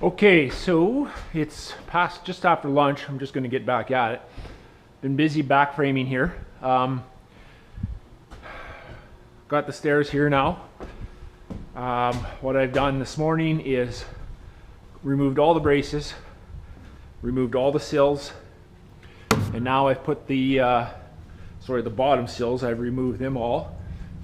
Okay, so it's past just after lunch. I'm just going to get back at it. Been busy back framing here. Got the stairs here now. What I've done this morning is removed all the braces, removed all the sills, and now I've put the bottom sills. I've removed them all,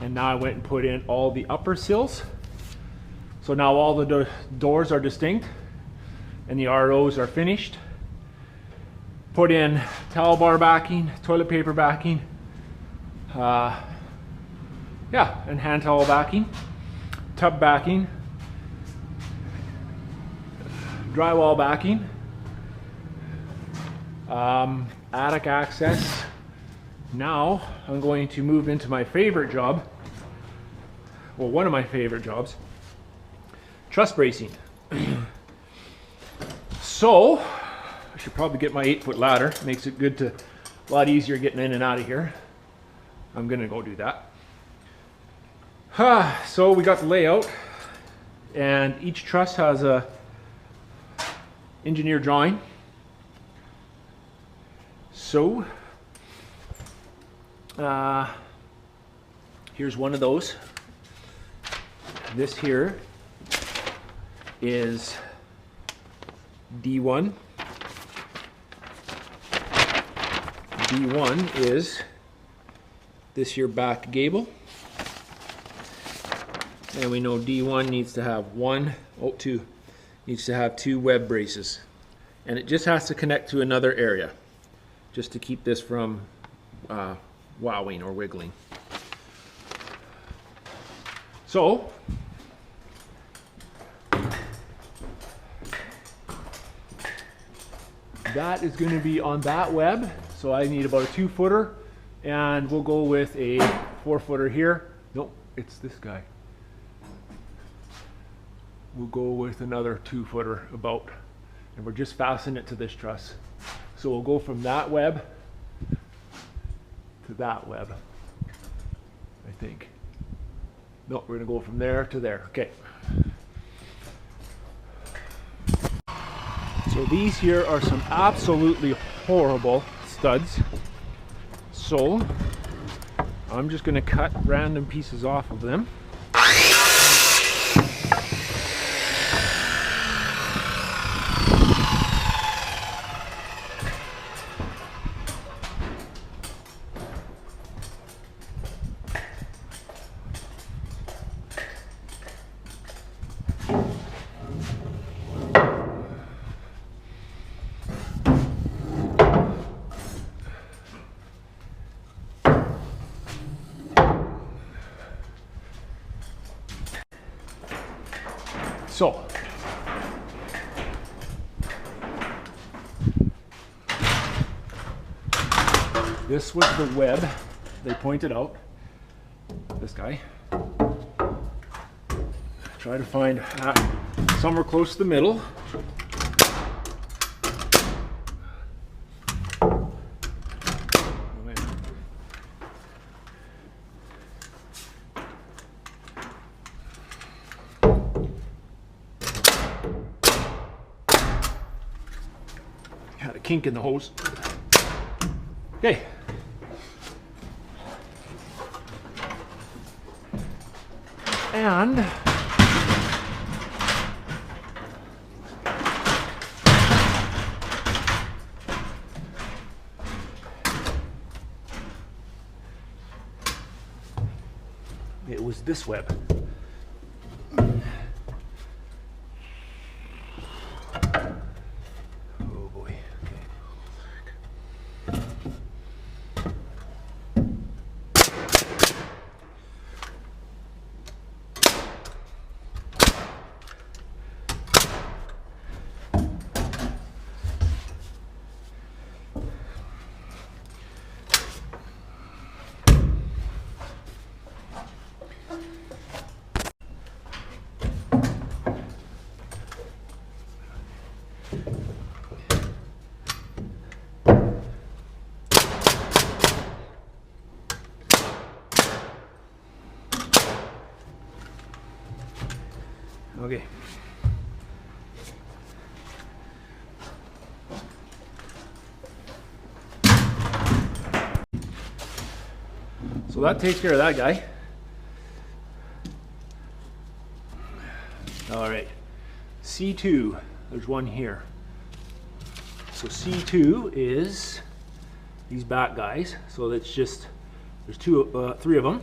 and now I went and put in all the upper sills. So now all the doors are distinct and the ROs are finished. Put in towel bar backing, toilet paper backing, and hand towel backing, tub backing, drywall backing, attic access. Now I'm going to move into my favorite job, well, one of my favorite jobs, truss bracing. So I should probably get my 8-foot ladder. Makes it a lot easier getting in and out of here. I'm gonna go do that. So we got the layout, and each truss has a engineer drawing. So here's one of those. This here is D1. D1 is this here back gable. And we know D1 needs to have needs to have 2 web braces. And it just has to connect to another area, just to keep this from wowing or wiggling. So that is going to be on that web. So I need about a 2-footer, and we'll go with a 4-footer here. Nope, it's this guy. We'll go with another 2-footer about, and we're just fastening it to this truss. So we'll go from that web to that web, I think. No, we're gonna go from there to there. Okay. So these here are some absolutely horrible studs. So I'm just gonna cut random pieces off of them. So this was the web they pointed out. This guy. Try to find somewhere close to the middle. Had a kink in the hose. Okay. And it was this web. Okay. that takes care of that guy. All right, C2, there's one here. So C2 is these back guys. So that's just, there's three of them.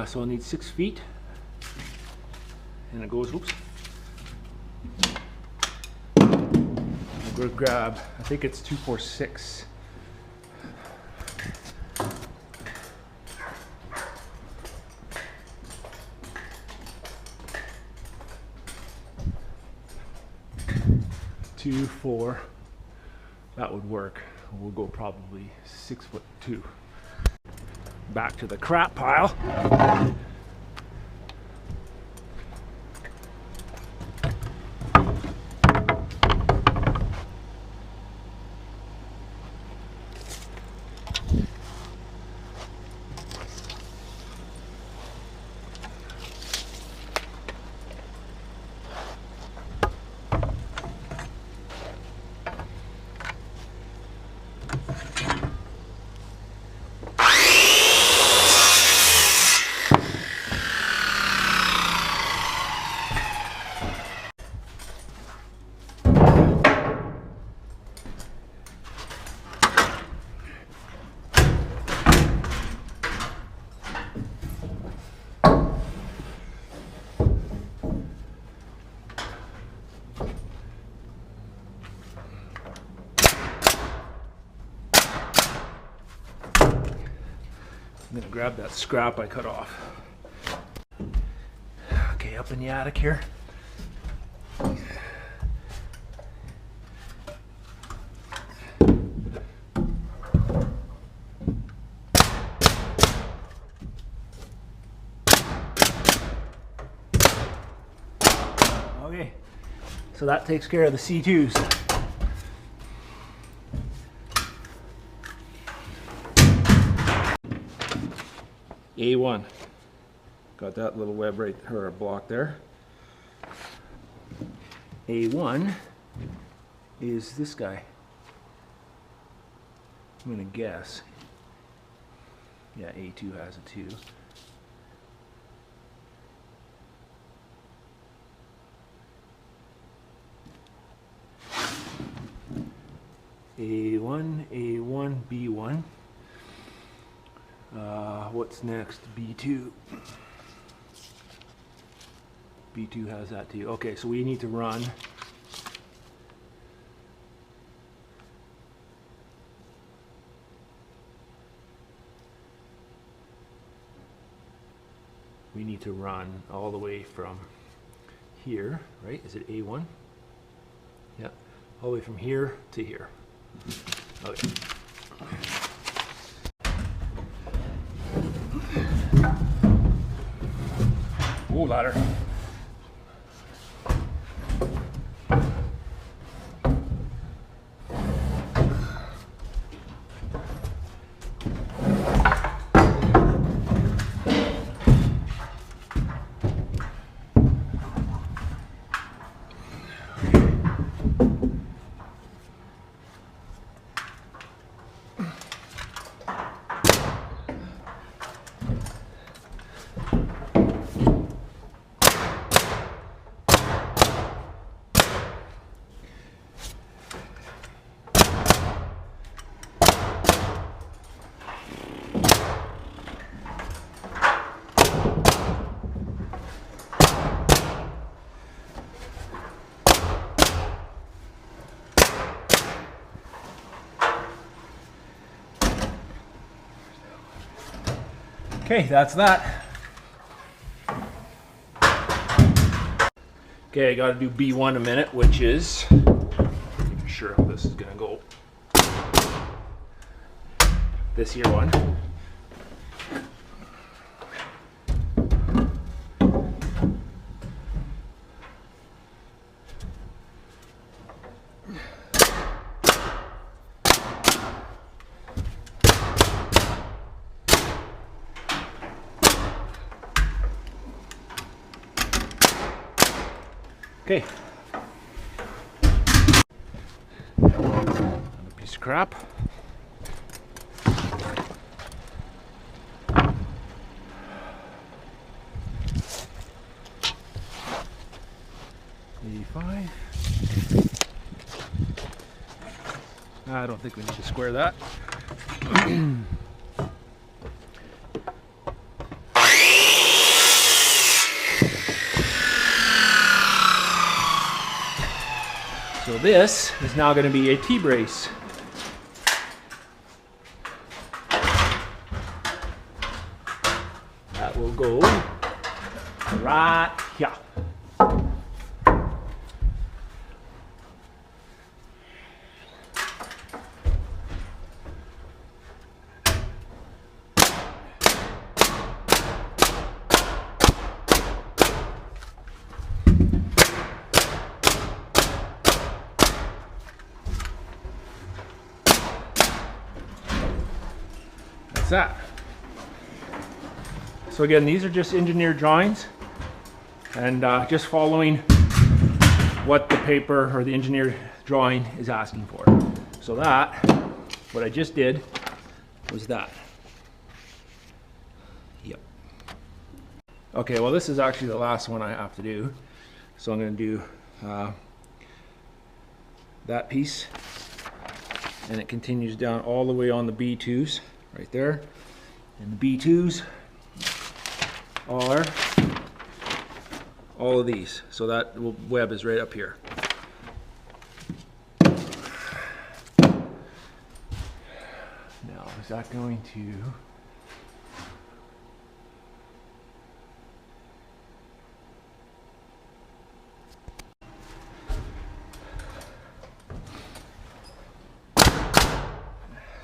So I need 6 feet. And it goes, oops. I'm going to grab, I think it's 246. Two, 4, that would work. We'll go probably 6'2". Back to the crap pile. I'm gonna grab that scrap I cut off. Okay, up in the attic here. Okay, so that takes care of the C2s. A1, got that little web right, or block there. A1 is this guy. I'm gonna guess. Yeah, A2 has a 2. A1, A1, B1. What's next? B2. B2 has that too. Okay, so we need to run. We need to run all the way from here, right? Is it A1? Yeah, all the way from here to here. Okay. Ooh, ladder. Okay, that's that. Okay, I gotta do B1 a minute, which is, I'm sure how this is gonna go. This here one. Okay. Another piece of crap. 85. I don't think we need to square that. So this is now going to be a T-brace. That will go right here. That. So again, these are just engineered drawings and just following what the paper or the engineered drawing is asking for. So that, what I just did was that. Yep. Okay, well this is actually the last one I have to do. So I'm going to do that piece, and it continues down all the way on the B2s. Right there, and the B2s are all of these, so that web is right up here. Now, is that going to...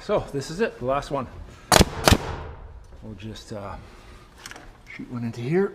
So this is it, the last one. We'll just shoot one into here.